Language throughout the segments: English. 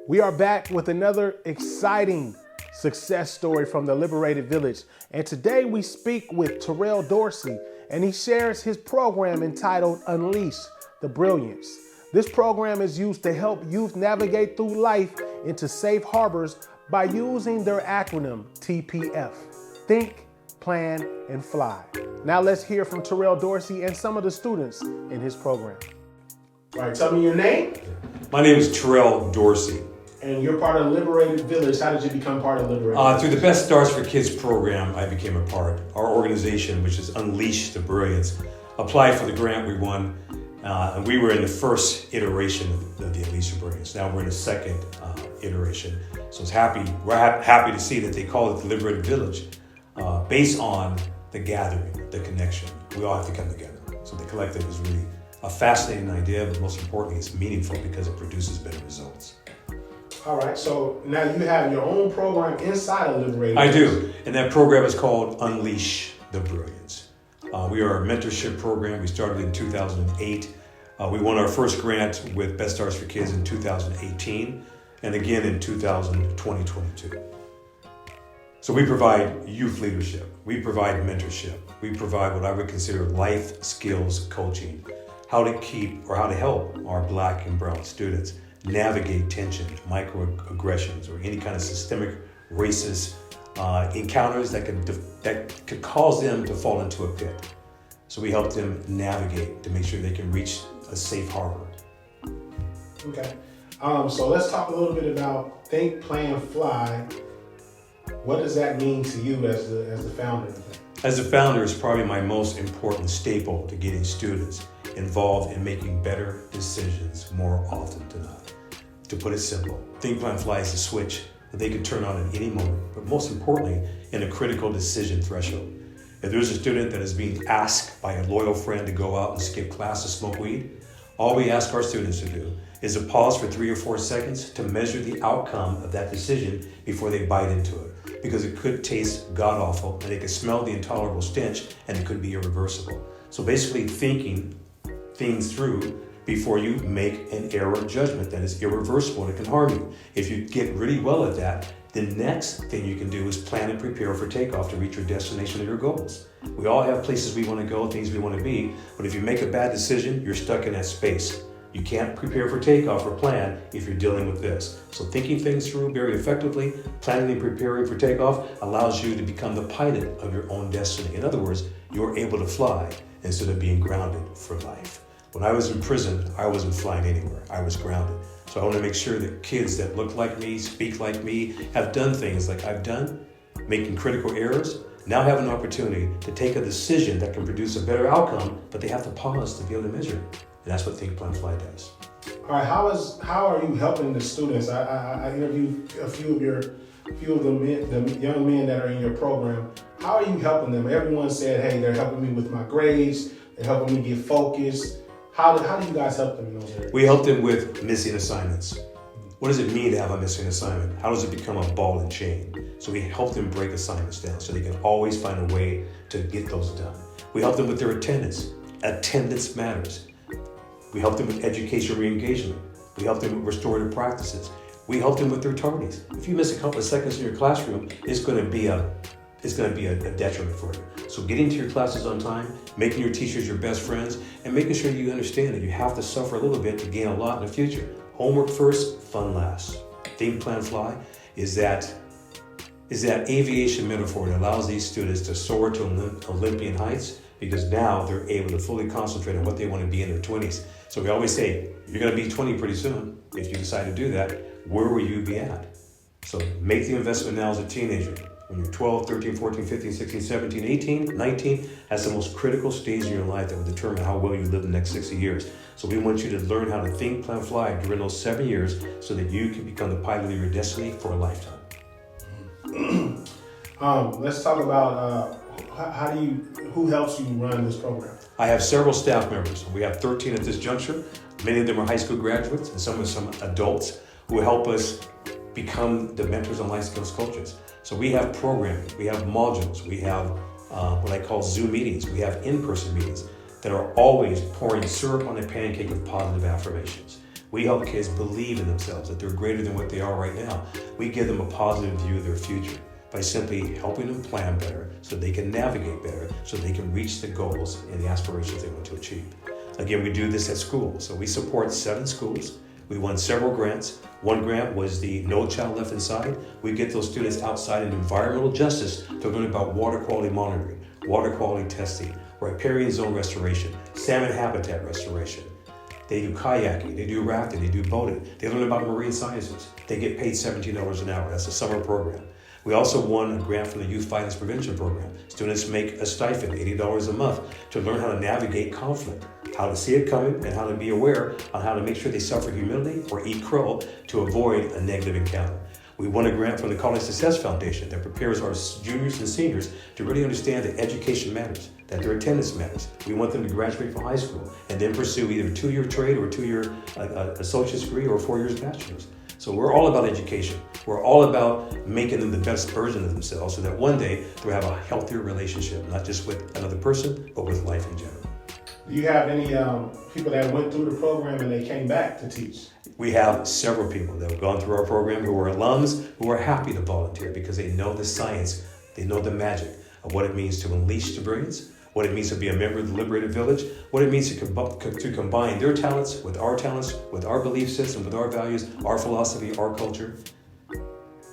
We are back with another exciting success story from the Liberated Village. And today we speak with Terrell Dorsey, and he shares his program entitled Unleash The Brilliance. This program is used to help youth navigate through life into safe harbors by using their acronym TPF. Think, Plan, and Fly. Now let's hear from Terrell Dorsey and some of the students in his program. All right, tell me your name. My name is Terrell Dorsey. And you're part of Liberated Village. How did you become part of Liberated Village? Through the Best Starts for Kids program, I became a part. Our organization, which is Unleash The Brilliance, applied for the grant we won, and we were in the first iteration of the Unleash The Brilliance. Now we're in the second iteration. So we're happy to see that they call it the Liberated Village, based on the gathering, the connection. We all have to come together. So the collective is really a fascinating idea, but most importantly, it's meaningful because it produces better results. All right, so now you have your own program inside of Liberated. I do, and that program is called Unleash The Brilliance. We are a mentorship program. We started in 2008. We won our first grant with Best Starts for Kids in 2018, and again in 2022. So we provide youth leadership. We provide mentorship. We provide what I would consider life skills coaching, how to help our Black and brown students navigate tension, microaggressions, or any kind of systemic racist encounters that could cause them to fall into a pit. So we help them navigate to make sure they can reach a safe harbor. Okay, so let's talk a little bit about Think, Plan, Fly. What does that mean to you as the founder of that? As a founder, it's probably my most important staple to getting students involved in making better decisions more often than not. To put it simple, Think, Plan, Fly is a switch that they can turn on at any moment, but most importantly, in a critical decision threshold. If there's a student that is being asked by a loyal friend to go out and skip class to smoke weed, all we ask our students to do is to pause for 3 or 4 seconds to measure the outcome of that decision before they bite into it, because it could taste god-awful and they could smell the intolerable stench and it could be irreversible. So basically thinking things through before you make an error judgment that is irreversible and it can harm you. If you get really well at that, the next thing you can do is plan and prepare for takeoff to reach your destination or your goals. We all have places we want to go, things we want to be, but if you make a bad decision, you're stuck in that space. You can't prepare for takeoff or plan if you're dealing with this. So thinking things through very effectively, planning and preparing for takeoff allows you to become the pilot of your own destiny. In other words, you're able to fly instead of being grounded for life. When I was in prison, I wasn't flying anywhere. I was grounded. So I want to make sure that kids that look like me, speak like me, have done things like I've done, making critical errors, now have an opportunity to take a decision that can produce a better outcome, but they have to pause to be able to measure it. And that's what Think, Plan, Fly does. All right, how are you helping the students? I interviewed a few of the young men that are in your program. How are you helping them? Everyone said, hey, they're helping me with my grades, they're helping me get focused. How do you guys help them in those areas? We help them with missing assignments. What does it mean to have a missing assignment? How does it become a ball and chain? So we help them break assignments down so they can always find a way to get those done. We help them with their attendance. Attendance matters. We help them with education re-engagement. We help them with restorative practices. We help them with their tardies. If you miss a couple of seconds in your classroom, it's going to be a detriment for you. So getting to your classes on time, making your teachers your best friends, and making sure you understand that you have to suffer a little bit to gain a lot in the future. Homework first, fun last. Think, Plan, Fly is that aviation metaphor that allows these students to soar to Olympian heights, because now they're able to fully concentrate on what they want to be in their 20s. So we always say, you're going to be 20 pretty soon. If you decide to do that, where will you be at? So make the investment now as a teenager. When you're 12, 13, 14, 15, 16, 17, 18, 19, that's the most critical stage in your life that will determine how well you live the next 60 years. So we want you to learn how to think, plan, fly during those 7 years so that you can become the pilot of your destiny for a lifetime. Let's talk about who helps you run this program? I have several staff members. We have 13 at this juncture. Many of them are high school graduates and some adults who help us become the mentors on life skills coaches. So we have programming, we have modules, we have what I call Zoom meetings, we have in-person meetings that are always pouring syrup on a pancake of positive affirmations. We help kids believe in themselves, that they're greater than what they are right now. We give them a positive view of their future by simply helping them plan better so they can navigate better, so they can reach the goals and the aspirations they want to achieve. Again, we do this at school. So we support 7 schools. We won several grants. One grant was the No Child Left Inside. We get those students outside in environmental justice to learn about water quality monitoring, water quality testing, riparian zone restoration, salmon habitat restoration. They do kayaking, they do rafting, they do boating. They learn about marine sciences. They get paid $17 an hour. That's a summer program. We also won a grant from the Youth Violence Prevention Program. Students make a stipend, $80 a month, to learn how to navigate conflict, how to see it coming, and how to be aware on how to make sure they suffer humility or eat crow to avoid a negative encounter. We won a grant from the College Success Foundation that prepares our juniors and seniors to really understand that education matters, that their attendance matters. We want them to graduate from high school and then pursue either a 2-year trade or a 2-year associate's degree or a 4 years bachelor's. So we're all about education. We're all about making them the best version of themselves so that one day they'll have a healthier relationship, not just with another person, but with life in general. Do you have any people that went through the program and they came back to teach? We have several people that have gone through our program who are alums, who are happy to volunteer because they know the science, they know the magic of what it means to unleash the brilliance, what it means to be a member of the Liberated Village, what it means to combine their talents, with our belief system, with our values, our philosophy, our culture,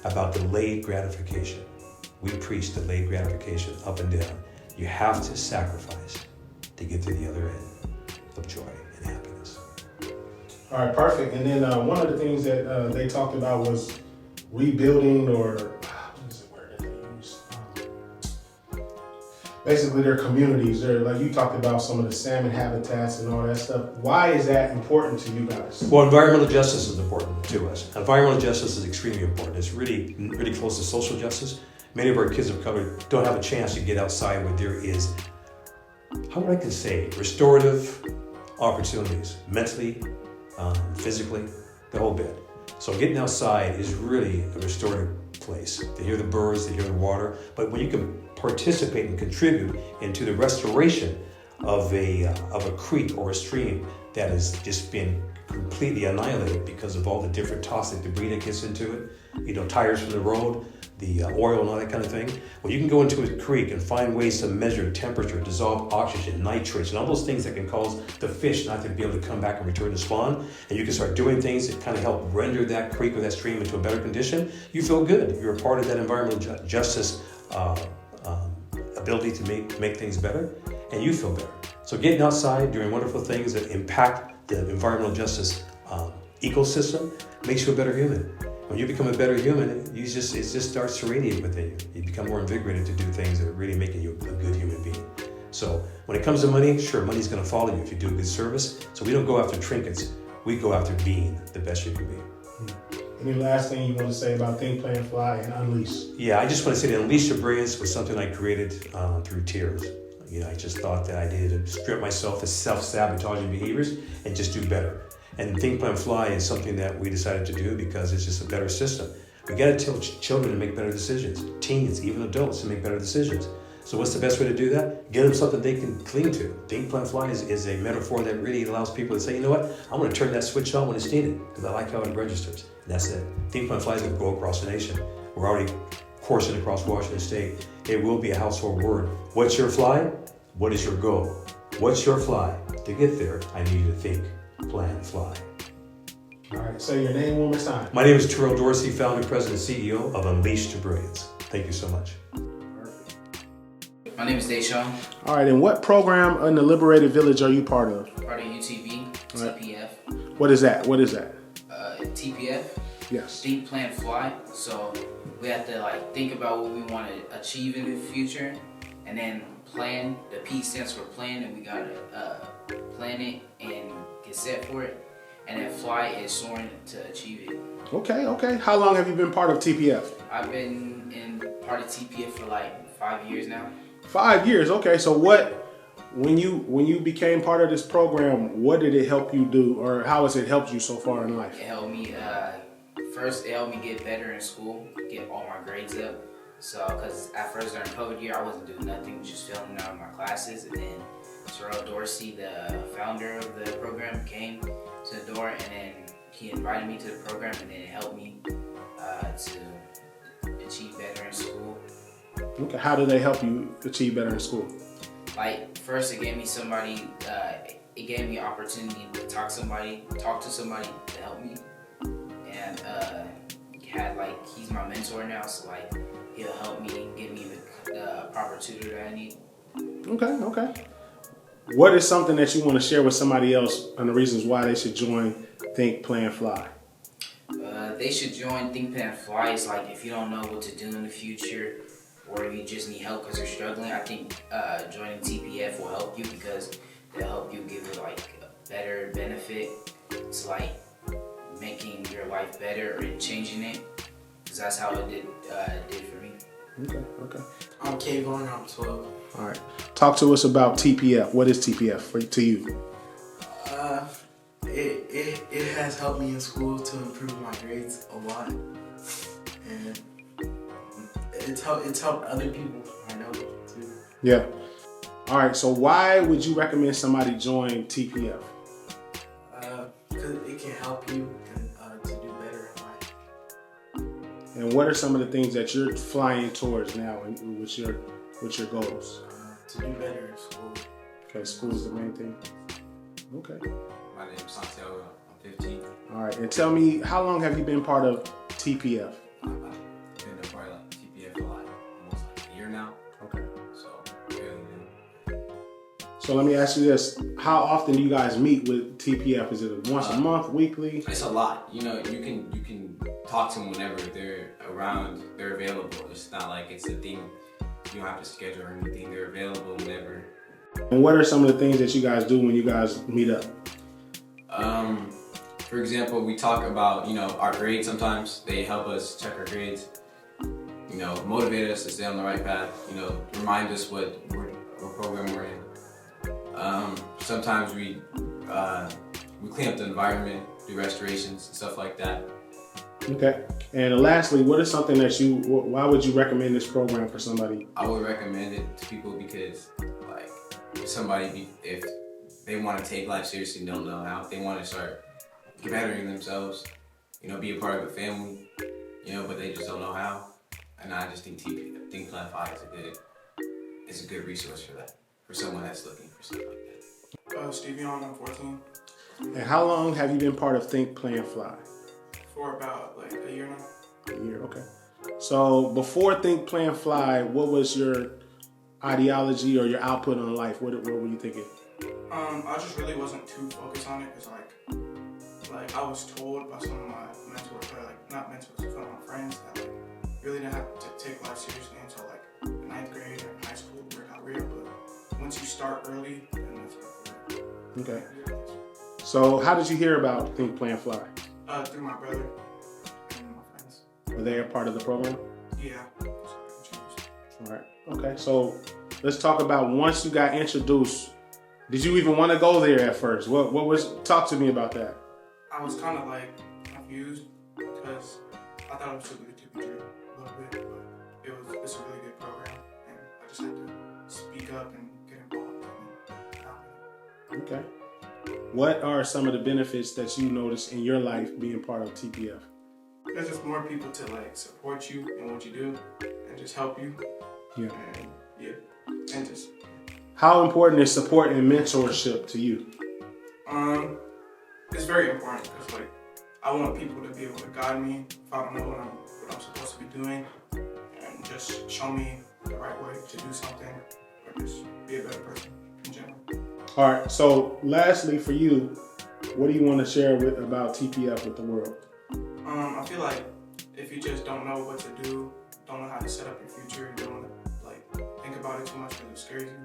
about delayed gratification. We preach delayed gratification up and down. You have to sacrifice to get to the other end of joy and happiness. All right, perfect. And then one of the things that they talked about was rebuilding, or what is the word that they use? Basically, their communities. They're, like you talked about, some of the salmon habitats and all that stuff. Why is that important to you guys? Well, environmental justice is important to us. Environmental justice is extremely important. It's really, really close to social justice. Many of our kids of color don't have a chance to get outside where there is, how would I can say, restorative opportunities, mentally, physically, the whole bit. So getting outside is really a restorative place. To hear the birds, to hear the water, but when you can participate and contribute into the restoration of a creek or a stream that has just been completely annihilated because of all the different toxic debris that gets into it, tires from the road, the oil and all that kind of thing. Well, you can go into a creek and find ways to measure temperature, dissolve oxygen, nitrates, and all those things that can cause the fish not to be able to come back and return to spawn. And you can start doing things that kind of help render that creek or that stream into a better condition. You feel good. You're a part of that environmental justice ability to make things better, and you feel better. So getting outside, doing wonderful things that impact the environmental justice ecosystem makes you a better human. When you become a better human, it just starts to radiate within you. You become more invigorated to do things that are really making you a good human being. So when it comes to money, sure, money's going to follow you if you do good service. So we don't go after trinkets. We go after being the best you can be. Any last thing you want to say about Think, Plan, Fly, and Unleash? Yeah, I just want to say that Unleash the Brilliance was something I created through tears. I just thought that I needed to strip myself of self-sabotaging behaviors and just do better. And Think, Plan, Fly is something that we decided to do because it's just a better system. We got to tell children to make better decisions, teens, even adults, to make better decisions. So what's the best way to do that? Get them something they can cling to. Think, Plan, Fly is a metaphor that really allows people to say, you know what, I'm going to turn that switch on when it's needed because I like how it registers. And that's it. Think, Plan, Fly is going to go across the nation. We're already coursing across Washington State. It will be a household word. What's your fly? What is your goal? What's your fly? To get there, I need you to think, plan, fly. All right, say your name one more time. My name is Terrell Dorsey, founder, president, CEO of Unleash The Brilliance. Thank you so much. My name is Deshaun. All right, and what program in the Liberated Village are you part of? Part of UTV, TPF. What is that? TPF. Yes. Think, Plan, Fly. So we have to think about what we want to achieve in the future, and then plan. The P stands for plan, and we gotta plan it and get set for it. And then fly is soaring to achieve it. Okay. How long have you been part of TPF? I've been in part of TPF for 5 years now. 5 years. Okay. So when you became part of this program, what did it help you do, or how has it helped you so far in life? It helped me. First, it helped me get better in school, get all my grades up. So, because at first during COVID year, I wasn't doing nothing, just filming out of my classes, and then Terrell Dorsey, the founder of the program, came to the door, and then he invited me to the program, and then it helped me to achieve better in school. Okay, how do they help you achieve better in school? Like, first it gave me somebody, it gave me an opportunity to talk to somebody to help me. And he's my mentor now, so like he'll help me, give me the proper tutor that I need. Okay. What is something that you want to share with somebody else on the reasons why they should join Think, Plan, Fly? They should join Think, Plan, Fly. It's like if you don't know what to do in the future, or you just need help because you're struggling, I think joining TPF will help you, because they'll help you give you like a better benefit. It's like making your life better or changing it, because that's how it did for me. Okay. I'm Kayvon, I'm 12. All right. Talk to us about TPF. What is TPF to you? It has helped me in school to improve my grades a lot, and it's helped other people I know too. Yeah. All right. So why would you recommend somebody join TPF? Because it can help you to do better in life. And what are some of the things that you're flying towards now with your goals? To do better in school. Okay, school is the main thing. Okay. My name is Santiago. I'm 15. All right. And tell me, how long have you been part of TPF? I've been a part of like TPF for like almost like a year now. Okay. So fairly new. So let me ask you this: how often do you guys meet with TPF? Is it once a month, weekly? It's a lot. You know, you can talk to them whenever they're around. They're available. It's not like it's a thing you don't have to schedule or anything. They're available whenever. And what are some of the things that you guys do when you guys meet up? For example, we talk about, our grades sometimes. They help us check our grades, motivate us to stay on the right path, remind us what program we're in. Sometimes we clean up the environment, do restorations and stuff like that. Okay. And lastly, what is something that why would you recommend this program for somebody? I would recommend it to people because, like, if they want to take life seriously and don't know how, if they want to start bettering themselves, be a part of a family, but they just don't know how. And I just think Think Plan 5 is a good resource for that, for someone that's looking for something like that. Stevie on, I'm 14. And how long have you been part of Think, Plan, Fly? For about like a year now. A year, okay. So before Think, Plan, Fly, what was your ideology or your output on life? What were you thinking? I just really wasn't too focused on it, because like I was told by some of my mentors, or like not mentors, some of my friends, that like really didn't have to take life seriously until like 9th grade or high school or career. But once you start early, then that's what I feel. Okay. So how did you hear about Think, Plan, Fly? Through my brother and my friends. Were they a part of the program? Yeah. All right. Okay. So let's talk about, once you got introduced, did you even want to go there at first? Talk to me about that. I was kind of like confused, because I thought it was too good to be true a little bit, but it's a really good program, and I just had to speak up and get involved. Okay. What are some of the benefits that you notice in your life being part of TPF? There's just more people to like support you in what you do and just help you. Yeah. And just. How important is support and mentorship to you? It's very important, because like I want people to be able to guide me if I don't know what I'm supposed to be doing, and just show me the right way to do something, or just be a better person in general. All right. So lastly, for you, what do you want to share about TPF with the world? I feel like if you just don't know what to do, don't know how to set up your future, you don't want to like think about it too much because it scares you,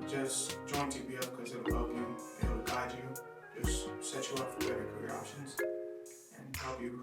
just join TPF, because it'll help you, it'll guide you, just set you up for better career options and help you